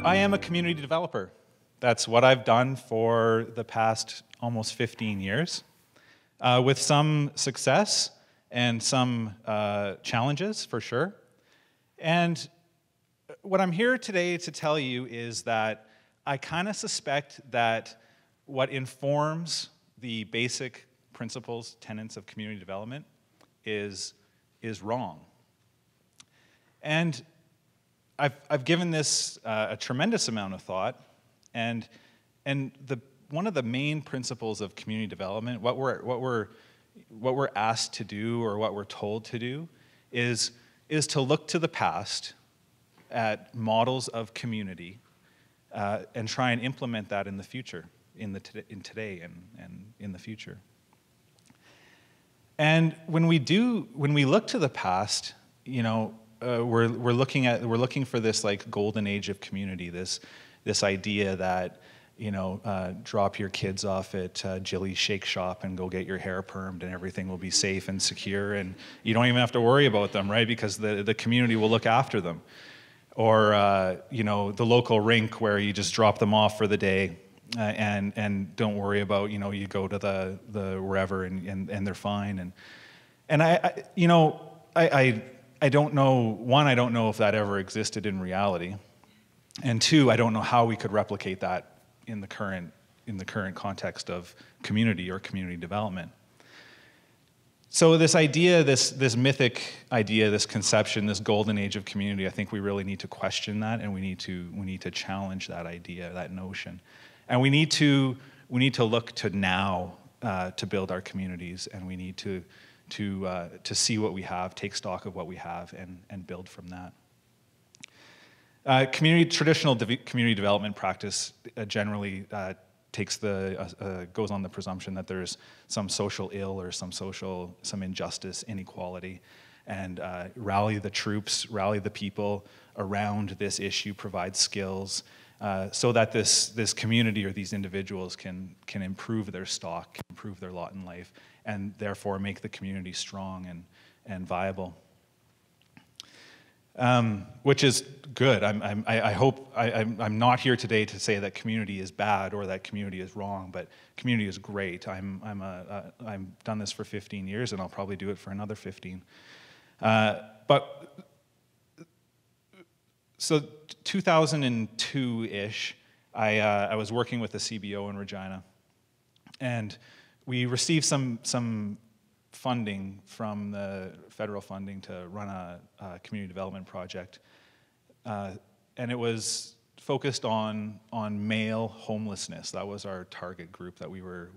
I am a community developer. That's what I've done for the past almost 15 years, with some success and some challenges, for sure. And what I'm here today to tell you is that I kind of suspect that what informs the basic principles, tenets of community development is wrong. And I've given this a tremendous amount of thought, and one of the main principles of community development, what we're asked to do or what we're told to do, is to look to the past at models of community and try and implement that in the future, in today and in the future. And when we look to the past, you know, we're looking for this like golden age of community, this idea that, you know, drop your kids off at Jilly's Shake Shop and go get your hair permed and everything will be safe and secure and you don't even have to worry about them, right? Because the community will look after them. Or, you know, the local rink where you just drop them off for the day and don't worry about, you know, you go to the wherever and they're fine. And I you know, I don't know, one, I don't know if that ever existed in reality. And two, I don't know how we could replicate that in the current context of community or community development. So this idea, this mythic idea, this conception, this golden age of community, I think we really need to question that, and we need to challenge that idea, that notion. And we need to look to now to build our communities, and we need to see what we have, take stock of what we have, and build from that. Traditional community development practice generally goes on the presumption that there's some social ill or some injustice, inequality, and rally the troops, rally the people around this issue, provide skills, so that this community or these individuals can improve their stock, improve their lot in life, and therefore make the community strong and viable. Which is good. I hope I'm not here today to say that community is bad or that community is wrong, but community is great. I've done this for 15 years, and I'll probably do it for another 15. So 2002-ish, I was working with the CBO in Regina, and we received some funding from the federal funding to run a community development project, and it was focused on male homelessness. That was our target group. That we were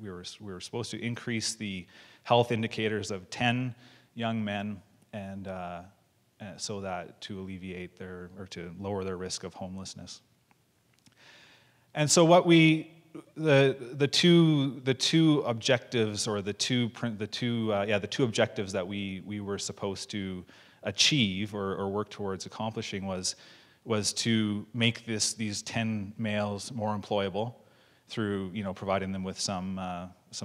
supposed to increase the health indicators of 10 young men, and so that to alleviate to lower their risk of homelessness. And so what the two objectives, or the two objectives that we were supposed to achieve or work towards accomplishing was to make these 10 males more employable through, you know, providing them with some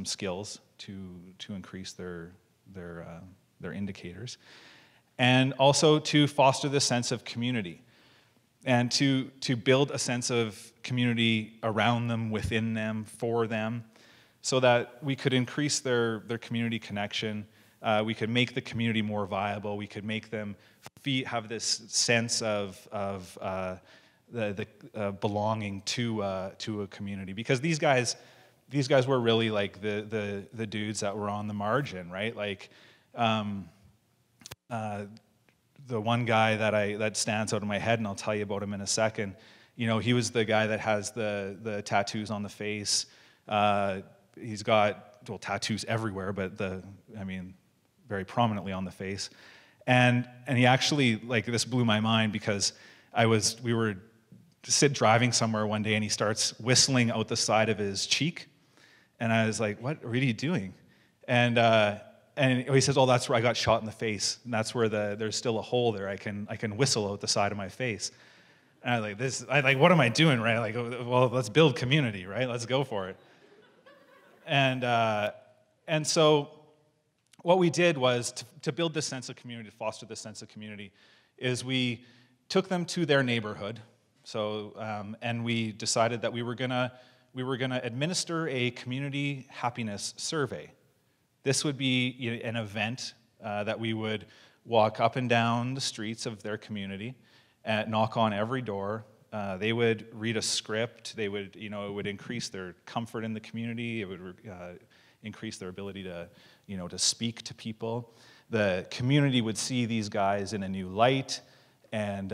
skills to increase their indicators, and also to foster the sense of community, and to build a sense of community around them, within them, for them, so that we could increase their community connection, we could make the community more viable, we could make them have this sense of the belonging to a community. Because these guys were really like the dudes that were on the margin, right? Like, the one guy that stands out in my head, and I'll tell you about him in a second. You know, he was the guy that has the tattoos on the face. He's got, well, tattoos everywhere, but very prominently on the face. And he actually, like, this blew my mind because we were driving somewhere one day, and he starts whistling out the side of his cheek, and I was like, "What are you doing?" And he says, "Oh, that's where I got shot in the face, and that's where there's still a hole there. I can whistle out the side of my face." And I was like, what am I doing, right? Like, well, let's build community, right? Let's go for it. And so what we did was to build this sense of community, to foster this sense of community, is we took them to their neighborhood. So, and we decided that we were gonna administer a community happiness survey. This would be an event that we would walk up and down the streets of their community, and knock on every door. They would read a script. They would, it would increase their comfort in the community. It would increase their ability to, to speak to people. The community would see these guys in a new light, and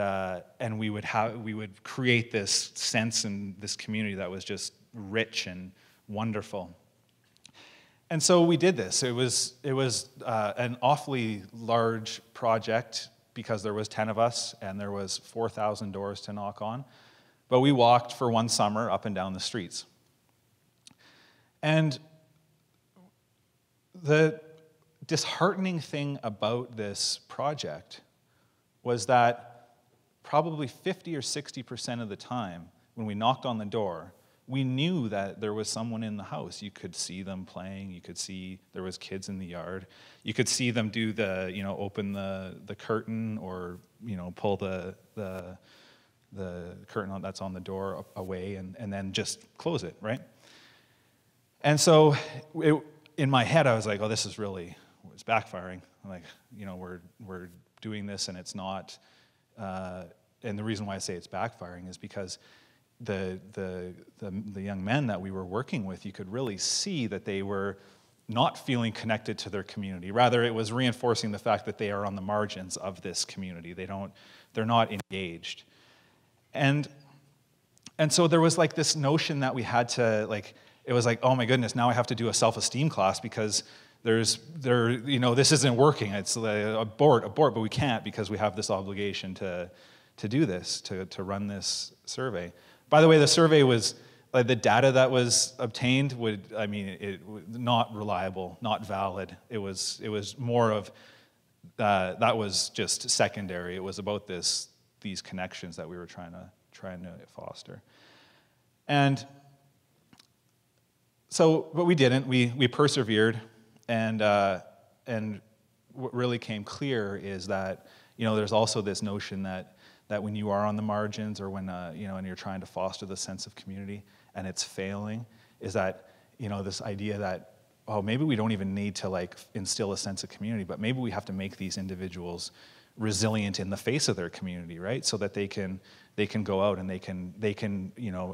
we would create this sense in this community that was just rich and wonderful. And so we did this. It was an awfully large project because there was 10 of us and there was 4,000 doors to knock on. But we walked for one summer up and down the streets. And the disheartening thing about this project was that probably 50 or 60% of the time when we knocked on the door, we knew that there was someone in the house. You could see them playing. You could see there was kids in the yard. You could see them do the, open the curtain or, pull the curtain that's on the door away and then just close it, right? And so in my head, I was like, oh, this is really, it's backfiring. Like, we're doing this and it's not, and the reason why I say it's backfiring is because the young men that we were working with, you could really see that they were not feeling connected to their community. Rather, it was reinforcing the fact that they are on the margins of this community. They're not engaged. And so there was like this notion that we had to it was like, oh my goodness, now I have to do a self-esteem class because this isn't working. It's abort, but we can't because we have this obligation to do this, to run this survey. By the way, the survey was, the data that was obtained it was not reliable, not valid. It was more of, that was just secondary. It was about these connections that we were trying to foster. And so, but we didn't. We persevered, and what really came clear is that, there's also this notion that when you are on the margins or when, and you're trying to foster the sense of community and it's failing, is that, this idea that, oh, maybe we don't even need to instill a sense of community, but maybe we have to make these individuals resilient in the face of their community, right? So that they can go out and they can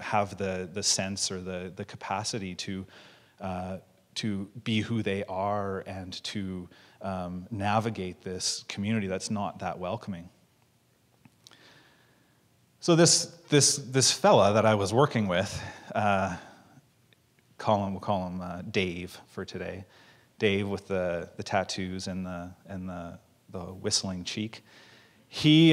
have the sense or the capacity to be who they are and to navigate this community that's not that welcoming. So this fella that I was working with, we'll call him Dave for today. Dave with the tattoos and the whistling cheek. We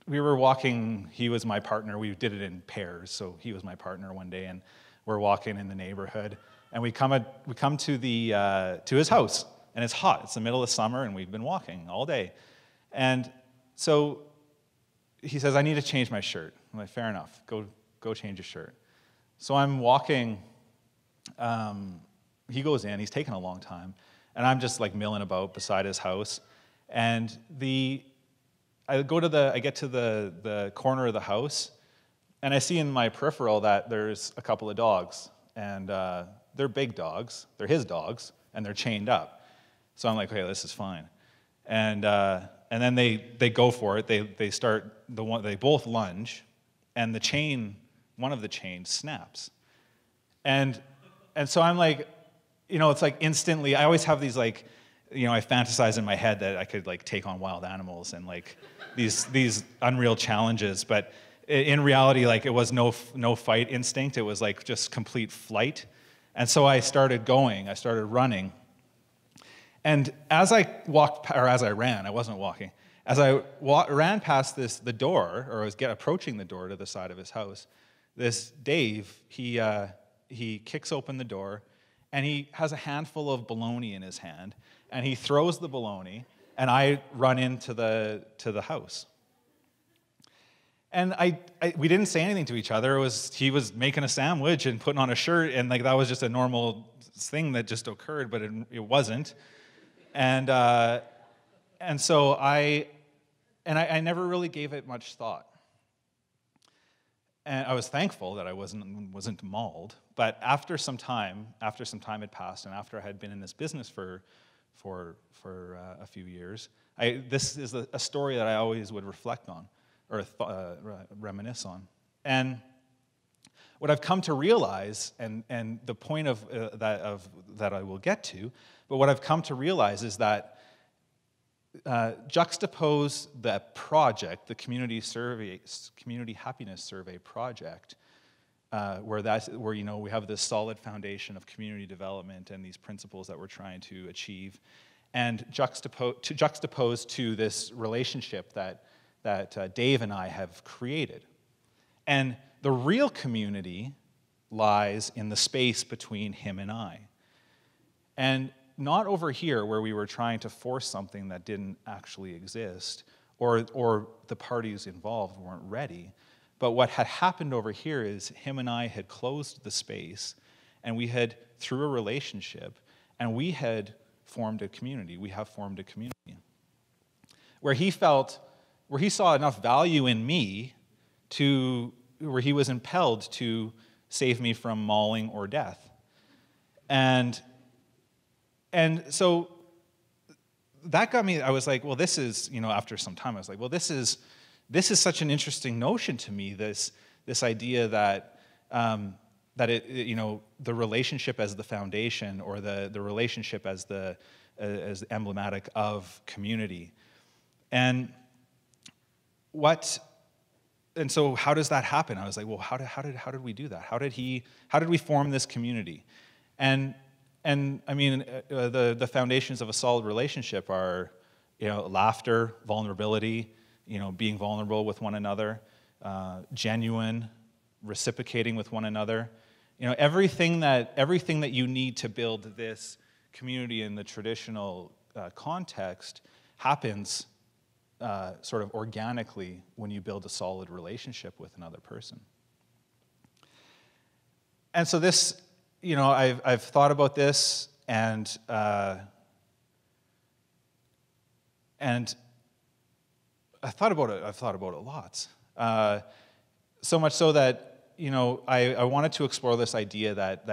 were walking. He was my partner. We did it in pairs, so he was my partner one day, and we're walking in the neighborhood, and we come to his house, and it's hot. It's the middle of summer, and we've been walking all day, and so he says, I need to change my shirt. I'm like, fair enough. Go change your shirt. So I'm walking. He goes in. He's taking a long time. And I'm just milling about beside his house. And I get to the corner of the house, and I see in my peripheral that there's a couple of dogs. And they're big dogs. They're his dogs. And they're chained up. So I'm like, okay, this is fine. And then they go for it. They both lunge, and one of the chains snaps. And so I'm like, it's instantly, I always have these I fantasize in my head that I could take on wild animals and these unreal challenges, but in reality, it was no fight instinct. It was just complete flight. And so I started running. And as I ran, I wasn't walking. As I ran past the door, or I was approaching the door to the side of his house, this Dave, he kicks open the door, and he has a handful of bologna in his hand, and he throws the bologna, and I run into the house. And we didn't say anything to each other. He was making a sandwich and putting on a shirt, and that was just a normal thing that just occurred, but it wasn't. And so I never really gave it much thought. And I was thankful that I wasn't mauled. But after some time had passed, and after I had been in this business for a few years, this is a story that I always would reflect on, or reminisce on. And what I've come to realize, and the point of that I will get to, but what I've come to realize is that juxtapose the project, the community happiness survey project, where we have this solid foundation of community development and these principles that we're trying to achieve, and juxtapose to this relationship that Dave and I have created. And the real community lies in the space between him and I. And not over here where we were trying to force something that didn't actually exist, or the parties involved weren't ready. But what had happened over here is him and I had closed the space, and we had, through a relationship, and we had formed a community. We have formed a community where he saw enough value in me where he was impelled to save me from mauling or death. And so that got me, I was like, well, this is, after some time, I was like, well, this is such an interesting notion to me, this idea that the relationship as the foundation, or the relationship as emblematic of community. And so how does that happen? I was like, well, how did we do that? How did we form this community? And I mean, the foundations of a solid relationship are, laughter, vulnerability, being vulnerable with one another, genuine, reciprocating with one another. Everything that you need to build this community in the traditional context happens sort of organically when you build a solid relationship with another person. And so this, I've thought about this, and I've thought about it lots. So much so that I wanted to explore this idea that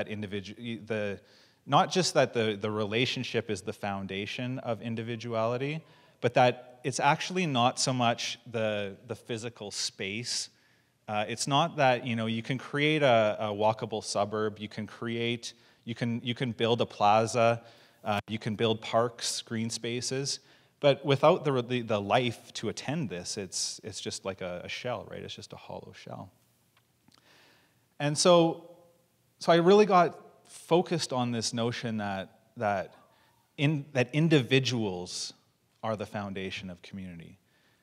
not just that the relationship is the foundation of individuality, but that it's actually not so much the physical space. It's not that you can create a walkable suburb. You can build a plaza. You can build parks, green spaces. But without the life to attend this, it's just like a shell, right? It's just a hollow shell. And so I really got focused on this notion that individuals are the foundation of community.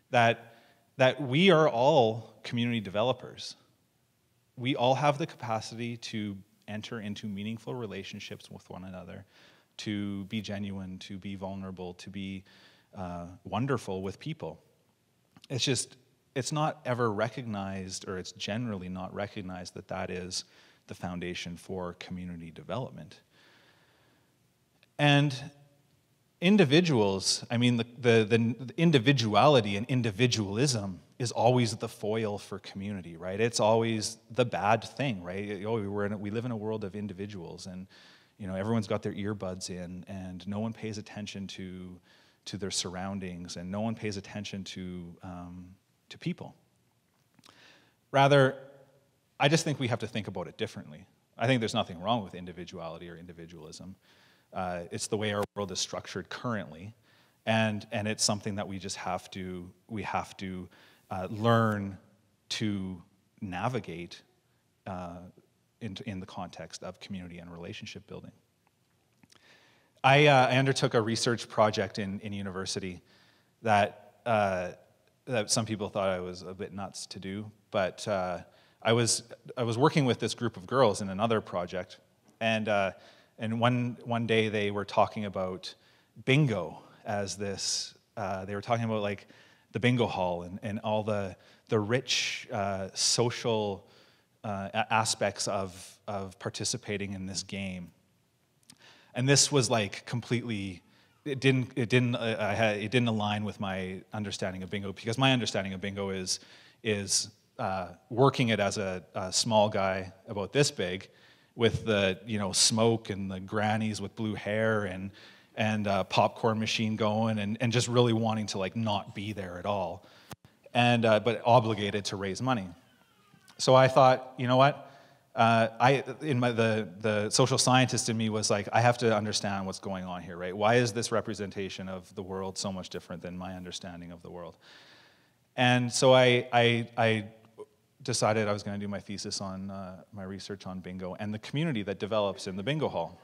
That we are all community developers. We all have the capacity to enter into meaningful relationships with one another, to be genuine, to be vulnerable, to be wonderful with people. It's not ever recognized, or it's generally not recognized, that is the foundation for community development. And individuals, I mean, the individuality and individualism is always the foil for community, right? It's always the bad thing, right? We live in a world of individuals, and everyone's got their earbuds in, and no one pays attention to their surroundings, and no one pays attention to people. Rather, I just think we have to think about it differently. I think there's nothing wrong with individuality or individualism. It's the way our world is structured currently, and it's something that we have to learn to navigate in the context of community and relationship building. I undertook a research project in university that some people thought I was a bit nuts to do, but I was working with this group of girls in another project, and one day they were talking about bingo as this. They were talking about like the bingo hall and all the rich social aspects of participating in this game. And this was like completely it didn't align with my understanding of bingo, because my understanding of bingo is working it as a small guy about this big, with the smoke and the grannies with blue hair and popcorn machine going, and just really wanting to like not be there at all, and but obligated to raise money. So I thought, you know what? The social scientist in me was like, I have to understand what's going on here, right? Why is this representation of the world so much different than my understanding of the world? And so I decided I was going to do my thesis on my research on bingo and the community that develops in the bingo hall.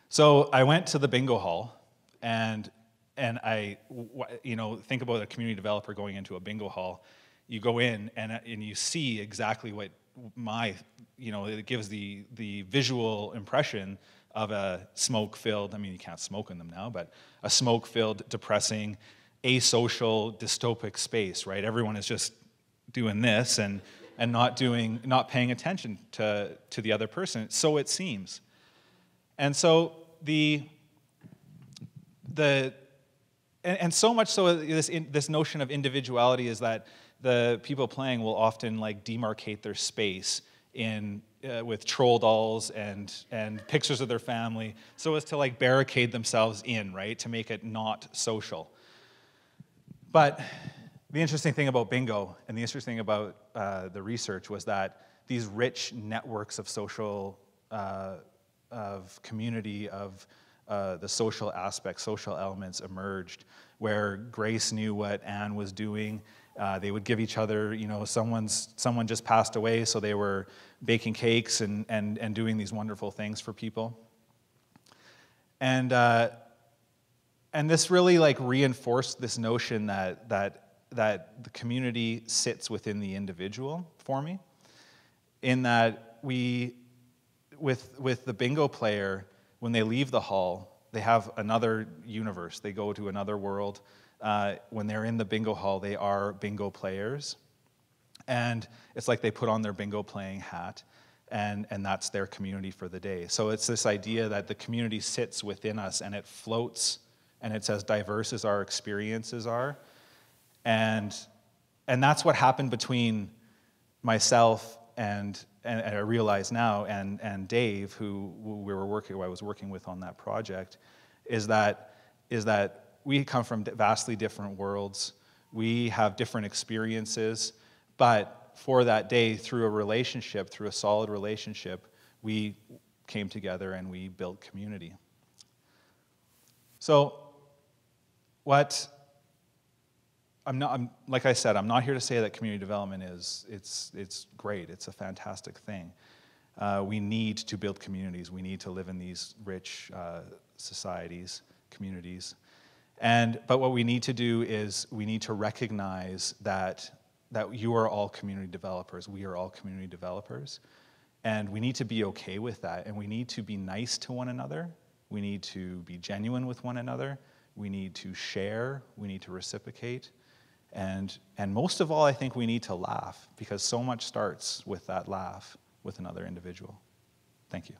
So I went to the bingo hall, and I think about a community developer going into a bingo hall. You go in and you see exactly what it gives the visual impression of a smoke-filled, I mean, you can't smoke in them now, but a smoke-filled, depressing, asocial, dystopic space, right? Everyone is just doing this and not paying attention to the other person, so it seems. And so and so much so this notion of individuality is that the people playing will often like demarcate their space with troll dolls and pictures of their family, so as to like barricade themselves in, right, to make it not social. But the interesting thing about bingo and the interesting thing about the research was that these rich networks of social, of community, of the social aspects, social elements emerged, where Grace knew what Anne was doing. They would give each other, someone just passed away, so they were baking cakes and doing these wonderful things for people. And this really like reinforced this notion that the community sits within the individual for me, in that with the bingo player, when they leave the hall, they have another universe. They go to another world. When they're in the bingo hall, they are bingo players. And it's like they put on their bingo playing hat, and that's their community for the day. So it's this idea that the community sits within us, and it floats, and it's as diverse as our experiences are. And that's what happened between myself and I realize now, and Dave, who I was working with on that project, is that we come from vastly different worlds. We have different experiences, but for that day, through a solid relationship, we came together and we built community. So, like I said, I'm not here to say that community development it's great. It's a fantastic thing. We need to build communities. We need to live in these rich societies, communities. But what we need to do is we need to recognize that you are all community developers. We are all community developers. And we need to be okay with that. And we need to be nice to one another. We need to be genuine with one another. We need to share. We need to reciprocate. And most of all, I think we need to laugh, because so much starts with that laugh with another individual. Thank you.